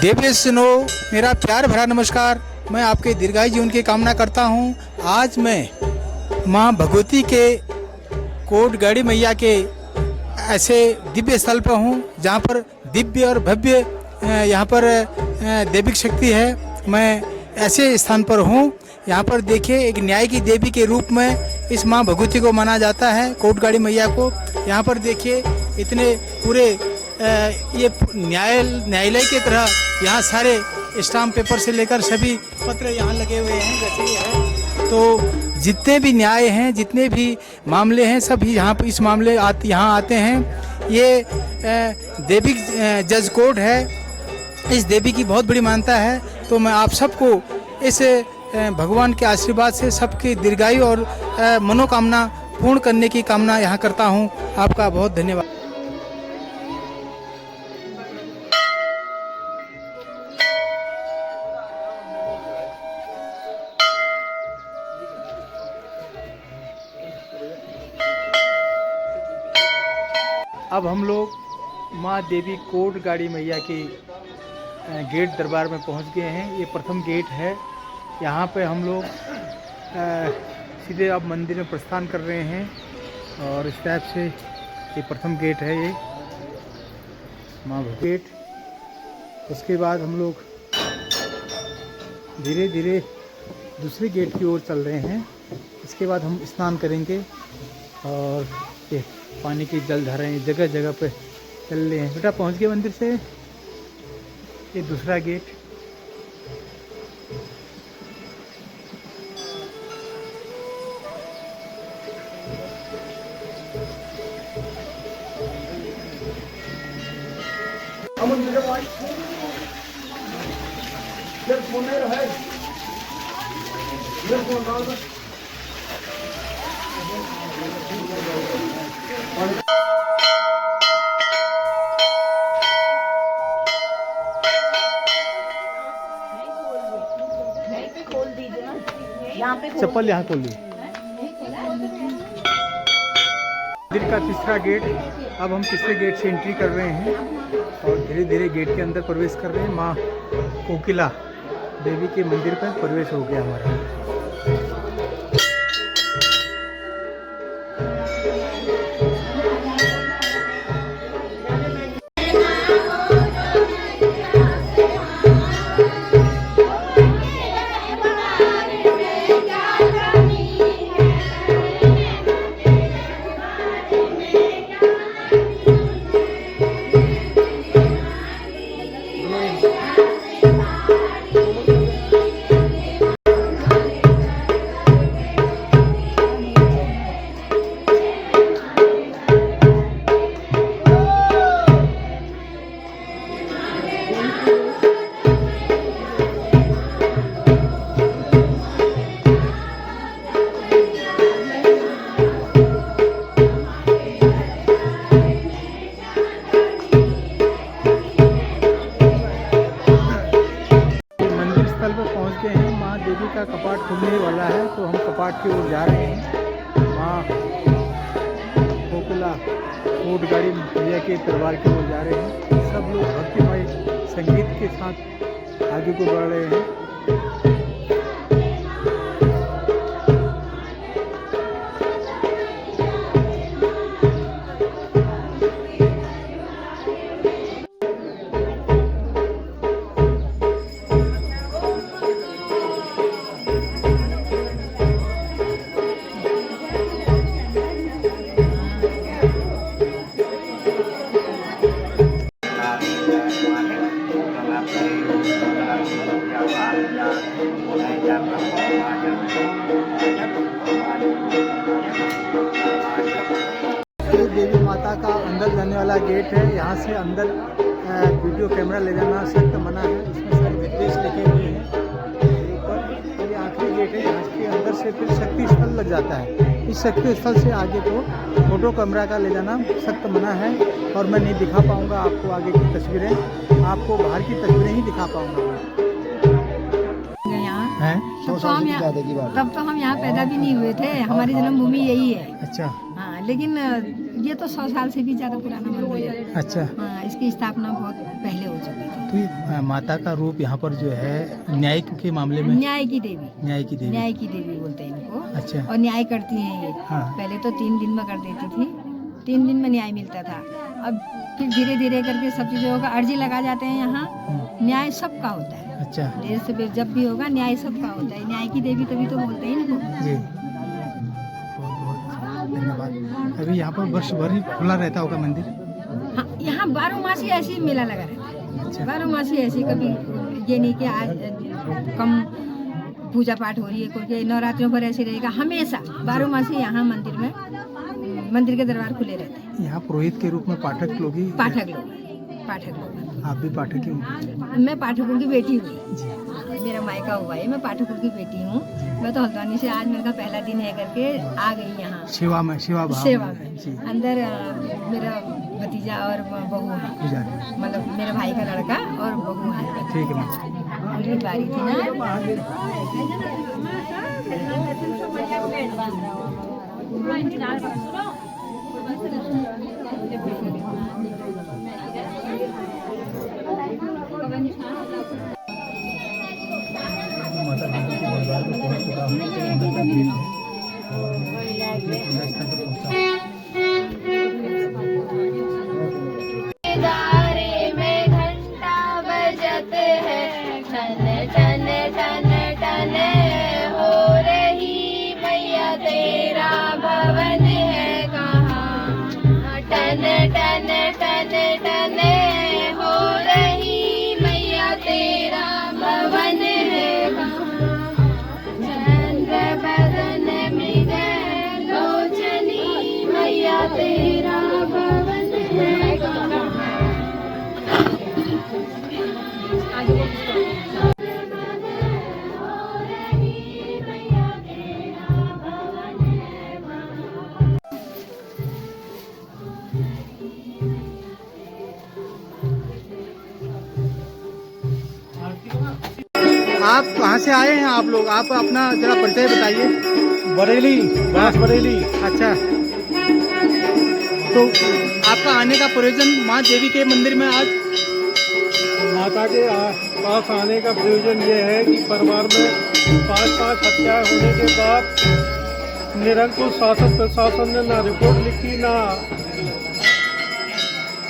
देवी सुनो मेरा प्यार भरा नमस्कार। मैं आपके दीर्घायु जीवन की कामना करता हूँ। आज मैं माँ भगवती के कोटगढ़ी मैया के ऐसे दिव्य स्थल पर हूँ जहाँ पर दिव्य और भव्य यहाँ पर दैविक शक्ति है। मैं ऐसे स्थान पर हूँ यहाँ पर देखिए एक न्याय की देवी के रूप में इस माँ भगवती को माना जाता है, कोटगढ़ी मैया को। यहाँ पर देखिए इतने पूरे ये न्यायालय की तरह यहाँ सारे स्टाम्प पेपर से लेकर सभी पत्र यहाँ लगे हुए हैं जैसे ये है। तो जितने भी न्याय हैं, जितने भी मामले हैं, सभी यहाँ पर इस मामले यहाँ आते हैं। ये देवी जज कोर्ट है, इस देवी की बहुत बड़ी मान्यता है। तो मैं आप सबको इस भगवान के आशीर्वाद से सबकी दीर्घायु और मनोकामना पूर्ण करने की कामना यहाँ करता हूँ। आपका बहुत धन्यवाद। अब हम लोग माँ देवी कोटगढ़ी मैया के गेट दरबार में पहुँच गए हैं। ये प्रथम गेट है। यहाँ पे हम लोग सीधे अब मंदिर में प्रस्थान कर रहे हैं और इस टाइप से ये प्रथम गेट है, ये माँ गेट। उसके बाद हम लोग धीरे धीरे दूसरे गेट की ओर चल रहे हैं। इसके बाद हम स्नान करेंगे और ये पानी की जलधाराएं जगह जगह पे चल रहे हैं। बेटा पहुंच गए मंदिर से। ये दूसरा गेट। चप्पल यहाँ खोल ली। मंदिर का तीसरा गेट। अब हम तीसरे गेट से एंट्री कर रहे हैं और धीरे धीरे गेट के अंदर प्रवेश कर रहे हैं। माँ कोकिला देवी के मंदिर पर प्रवेश हो गया हमारा। देवी का कपाट खुलने वाला है तो हम कपाट की ओर जा रहे हैं। माँ कोकिला कोटगढ़ी मैया के दरबार की ओर जा रहे हैं। सब लोग भक्तिमय संगीत के साथ आगे को बढ़ रहे हैं। देवी माता का अंदर जाने वाला गेट है। यहाँ से अंदर वीडियो कैमरा ले जाना सख्त मना है। इसमें सारे निर्देश लिखे हुए हैं। ऊपर ये आखिरी गेट है। यहाँ के अंदर से फिर शक्ति स्थल लग जाता है। इस शक्ति स्थल से आगे को फोटो कैमरा का ले जाना सख्त मना है और मैं नहीं दिखा पाऊँगा आपको आगे की तस्वीरें। आपको बाहर की तस्वीरें ही दिखा पाऊँगा मैं। तब तो हम यहाँ पैदा भी नहीं हुए थे। हमारी जन्मभूमि यही है। अच्छा। हाँ, लेकिन ये तो 100 साल से भी ज्यादा पुराना मंदिर है। अच्छा, हाँ, इसकी स्थापना बहुत पहले हो चुकी थी। तो ये माता का रूप यहाँ पर जो है न्याय के मामले में न्याय की देवी, न्याय की देवी। न्याय की देवी बोलते हैं इनको। अच्छा, और न्याय करती हैं ये। हाँ। पहले तो 3 दिन में कर देती थी, 3 दिन में न्याय मिलता था। अब फिर धीरे धीरे करके सब चीज़ों का अर्जी लगा जाते हैं यहाँ। न्याय सबका होता है। अच्छा देश से जब भी होगा न्याय सबका होता है। न्याय की देवी तभी तो बोलते हैं इनको। जी, बहुत बहुत धन्यवाद। अभी यहाँ पर वर्ष भर ही खुला रहता होगा मंदिर? हाँ, यहाँ 12 मास ही ऐसे ही मेला लगा रहता है। अच्छा, 12 मास ही ऐसे, कभी ये नहीं कि आज कम पूजा पाठ हो रही है, कोई नवरात्रियों पर ऐसे रहेगा। हमेशा 12 मास ही यहाँ मंदिर में, मंदिर के दरबार खुले रहते हैं। यहाँ पुरोहित के रूप में पाठक लोग ही? पाठक लोग। आप भी पाठक ही हो? मैं पाठकों की बेटी हूँ। जी, मेरा मायका हुआ है, मैं पाठकों की बेटी हूँ। मैं तो हल्द्वानी से आज मेरा पहला दिन है करके आ गई यहाँ सेवा में, सेवा में। जी, अंदर मेरा भतीजा और बहू है, पुजारी। मतलब मेरे भाई का लड़का और बहू है। ठीक है मैम। उनकी बारी थी ना। माता देवी के दरबार में पहुंच चुका हूँ। अंदर का गेट है और मैं पूजा स्थल पर पहुंचा हूँ। दारे में घंटा बजत है, ठन ठन ठन ठन हो रही मैया तेरा भवन है कहाँ। ठन ठन ठन ठन हो रही मैया तेरा भवन है कहाँ। चंद्र बदन मृग लोचनी मैया तेरा भवन है कहाँ। आप कहाँ से आए हैं आप लोग? आप अपना जरा परिचय बताइए। बरेली, बस बरेली। अच्छा, तो आपका आने का प्रयोजन माँ देवी के मंदिर में आज? माता के पास आने का प्रयोजन ये है कि परिवार में 5 हत्याएं होने के बाद निरंकुश शासन प्रशासन ने ना रिपोर्ट लिखी, ना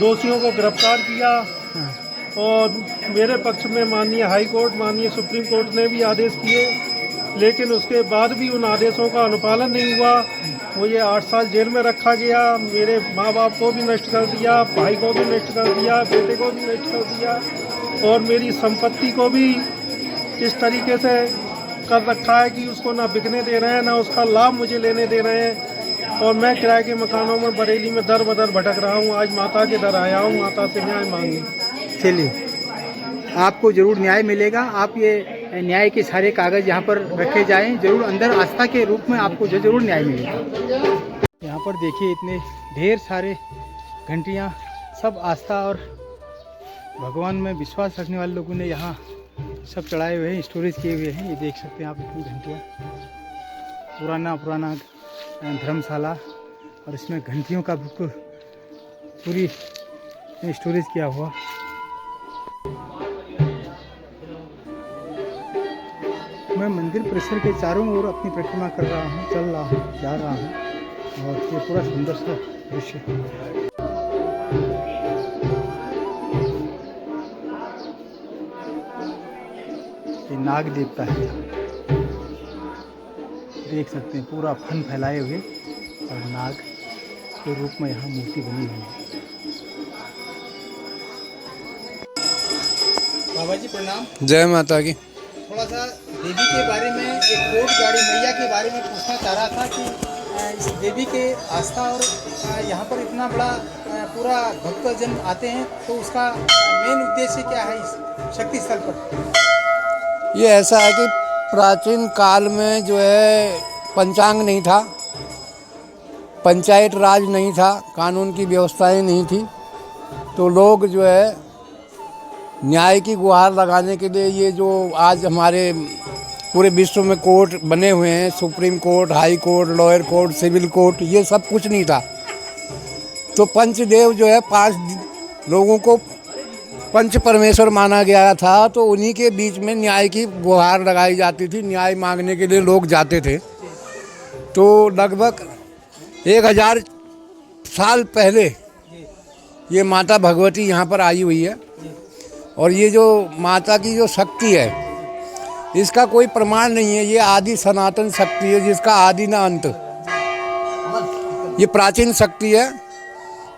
दोषियों को गिरफ्तार किया। और मेरे पक्ष में माननीय हाई कोर्ट, माननीय सुप्रीम कोर्ट ने भी आदेश किए, लेकिन उसके बाद भी उन आदेशों का अनुपालन नहीं हुआ। मुझे 8 साल जेल में रखा गया। मेरे माँ बाप को भी नष्ट कर दिया, भाई को भी नष्ट कर दिया, बेटे को भी नष्ट कर दिया, और मेरी संपत्ति को भी इस तरीके से कर रखा है कि उसको ना बिकने दे रहे हैं, ना उसका लाभ मुझे लेने दे रहे हैं। और मैं किराए के मकानों में बरेली में दर बदर भटक रहा हूँ। आज माता के दर आया हूँ, माता से न्याय मांगने। चलिए, आपको जरूर न्याय मिलेगा। आप ये न्याय के सारे कागज यहाँ पर रखे जाएं, जरूर अंदर आस्था के रूप में आपको जरूर न्याय मिलेगा। यहाँ पर देखिए इतने ढेर सारे घंटियाँ, सब आस्था और भगवान में विश्वास रखने वाले लोगों ने यहाँ सब चढ़ाए हुए हैं, स्टोरेज किए हुए हैं। ये देख सकते हैं आप इतनी घंटियाँ, पुराना धर्मशाला, और इसमें घंटियों का बिल्कुल पूरी स्टोरेज किया हुआ। मैं मंदिर परिसर के चारों ओर अपनी परिक्रमा कर रहा हूँ, चल रहा हूँ, जा रहा हूँ, और ये पूरा सुंदर सा दृश्य। ये नाग देवता है, देख सकते हैं पूरा फन फैलाए हुए, और नाग के रूप में यहाँ मूर्ति बनी हुई है। बाबा जी प्रणाम। जय माता की। थोड़ा सा देवी के बारे में, एक कोट गाड़ी मैया के बारे में पूछना चाह रहा था कि इस देवी के आस्था और यहाँ पर इतना बड़ा पूरा भक्तजन आते हैं, तो उसका मेन उद्देश्य क्या है इस शक्ति स्थल पर? ये ऐसा है कि प्राचीन काल में जो है पंचांग नहीं था, पंचायत राज नहीं था, कानून की व्यवस्थाएं नहीं थी, तो लोग जो है न्याय की गुहार लगाने के लिए ये जो आज हमारे पूरे विश्व में कोर्ट बने हुए हैं, supreme court, high court, lower court, civil court, ये सब कुछ नहीं था। तो पंचदेव जो है 5 लोगों को पंच परमेश्वर माना गया था, तो उन्हीं के बीच में न्याय की गुहार लगाई जाती थी, न्याय मांगने के लिए लोग जाते थे। तो लगभग 1000 साल पहले ये माता भगवती यहाँ पर आई हुई है। और ये जो माता की जो शक्ति है, इसका कोई प्रमाण नहीं है। ये आदि सनातन शक्ति है जिसका आदि ना अंत। ये प्राचीन शक्ति है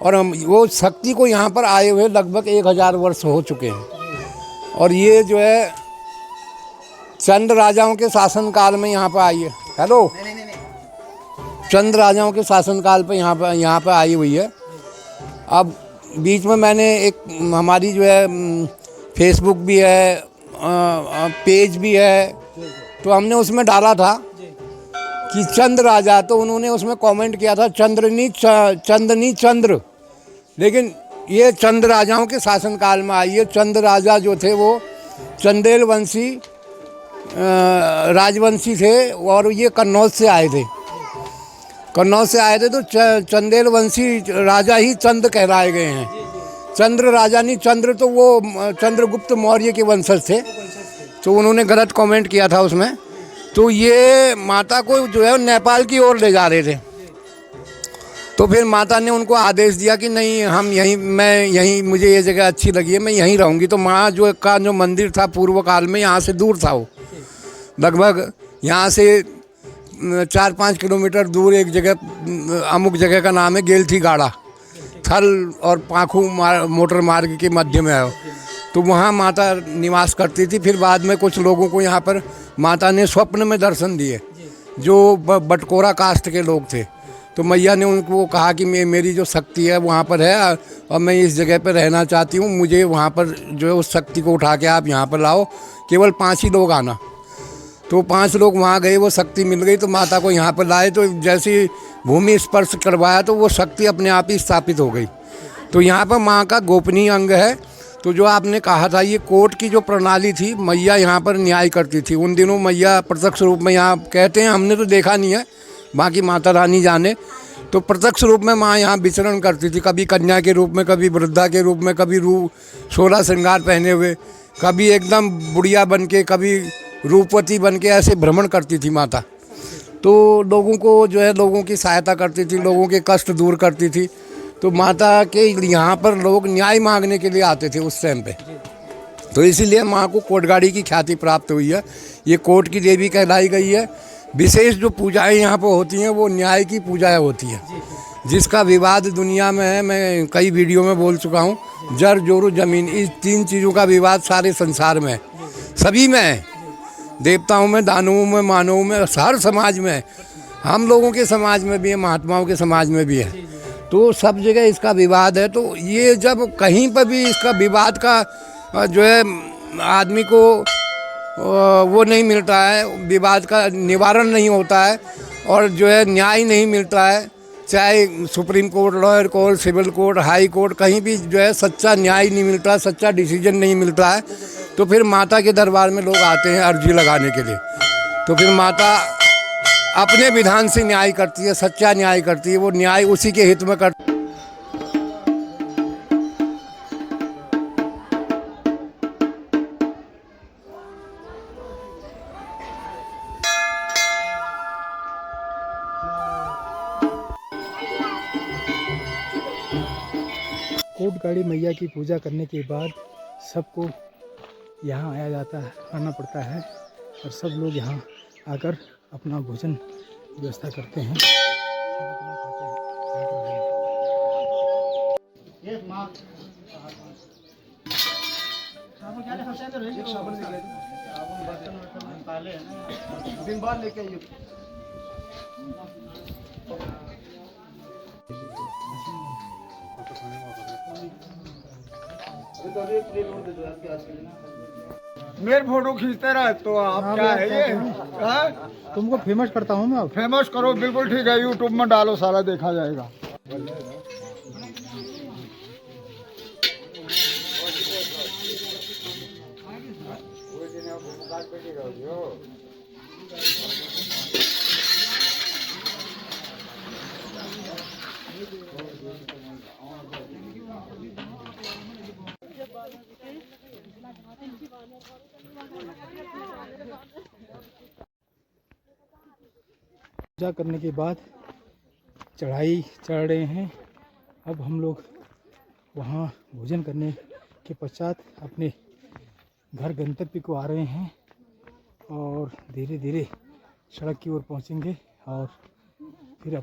और हम वो शक्ति को यहाँ पर आए हुए लगभग 1000 वर्ष हो चुके हैं। और ये जो है चंद राजाओं के शासनकाल में यहाँ पर आई है। हेलो, चंद राजाओं के शासनकाल पे यहाँ पे आई हुई है। अब बीच में मैंने एक हमारी जो है फेसबुक भी है, पेज भी है, तो हमने उसमें डाला था कि चंद राजा, तो उन्होंने उसमें कमेंट किया था चंदनी चंद्र, लेकिन ये चंद राजाओं के शासनकाल में आई है। चंद राजा जो थे वो चंदेल वंशी राजवंशी थे और ये कन्नौज से आए थे। कन्नौज से आए थे तो चंदेल वंशी राजा ही चंद कहलाए गए हैं। चंद्र राजा नहीं, चंद्र तो वो चंद्रगुप्त मौर्य के वंशज थे, तो उन्होंने गलत कमेंट किया था उसमें। तो ये माता को जो है नेपाल की ओर ले जा रहे थे। तो फिर माता ने उनको आदेश दिया कि नहीं, हम यहीं मुझे ये जगह अच्छी लगी है, मैं यहीं रहूँगी। तो माँ जो मंदिर था पूर्व काल में यहाँ से दूर था, वो लगभग यहाँ से 4-5 किलोमीटर दूर एक जगह, अमुक जगह का नाम है गेलथी गाड़ा, थल और पाखू मोटर मार्ग के मध्य में है। तो वहाँ माता निवास करती थी। फिर बाद में कुछ लोगों को यहाँ पर माता ने स्वप्न में दर्शन दिए, जो बटकोरा कास्ट के लोग थे। तो मैया ने उनको कहा कि मेरी जो शक्ति है वहाँ पर है और मैं इस जगह पर रहना चाहती हूँ, मुझे वहाँ पर जो है उस शक्ति को उठा के आप यहाँ पर लाओ, केवल 5 ही लोग आना। तो 5 लोग वहाँ गए, वो शक्ति मिल गई, तो माता को यहाँ पर लाए। तो जैसे भूमि स्पर्श करवाया तो वो शक्ति अपने आप ही स्थापित हो गई। तो यहाँ पर माँ का गोपनीय अंग है। तो जो आपने कहा था, ये कोर्ट की जो प्रणाली थी, मैया यहाँ पर न्याय करती थी। उन दिनों मैया प्रत्यक्ष रूप में, यहाँ कहते हैं, हमने तो देखा नहीं है, बाकी माता रानी जाने, तो प्रत्यक्ष रूप में माँ यहाँ विचरण करती थी। कभी कन्या के रूप में, कभी वृद्धा के रूप में, कभी 16 श्रृंगार पहने हुए, कभी एकदम बुढ़िया बन के, कभी रूपवती बन के, ऐसे भ्रमण करती थी माता। तो लोगों को जो है, लोगों की सहायता करती थी, लोगों के कष्ट दूर करती थी। तो माता के यहाँ पर लोग न्याय मांगने के लिए आते थे उस टाइम पे। तो इसीलिए माँ को कोटगाड़ी की ख्याति प्राप्त हुई है। ये कोर्ट की देवी कहलाई गई है। विशेष जो पूजाएं यहाँ पर होती हैं वो न्याय की पूजाएं होती हैं, जिसका विवाद दुनिया में है। मैं कई वीडियो में बोल चुका हूँ, जर जोरू जमीन, इस 3 चीज़ों का विवाद सारे संसार में है, सभी में है, देवताओं में, दानवों में, मानवों में, हर समाज में, हम लोगों के समाज में भी है, महात्माओं के समाज में भी है। तो सब जगह इसका विवाद है। तो ये जब कहीं पर भी इसका विवाद का जो है आदमी को वो नहीं मिलता है, विवाद का निवारण नहीं होता है और जो है न्याय नहीं मिलता है, चाहे supreme court, lower court, civil court, high court, कहीं भी जो है सच्चा न्याय नहीं मिलता, सच्चा डिसीजन नहीं मिलता है, तो फिर माता के दरबार में लोग आते हैं अर्जी लगाने के लिए। तो फिर माता अपने विधान से न्याय करती है, सच्चा न्याय करती है, वो न्याय उसी के हित में करती है। कोटगाड़ी मैया की पूजा करने के बाद सबको यहाँ आया जाता है, आना पड़ता है और सब लोग यहाँ आकर अपना भोजन व्यवस्था करते हैं। दिन बाद लेके आइए। मेरे फोटो खींचते रहे तो आप क्या है ये? तुमको फेमस करता हूँ मैं। फेमस करो, बिल्कुल ठीक है, यूट्यूब में डालो, सारा देखा जाएगा। पूजा करने के बाद चढ़ाई चढ़ रहे हैं। अब हम लोग वहाँ भोजन करने के पश्चात अपने घर गंतव्य को आ रहे हैं और धीरे धीरे सड़क की ओर पहुँचेंगे और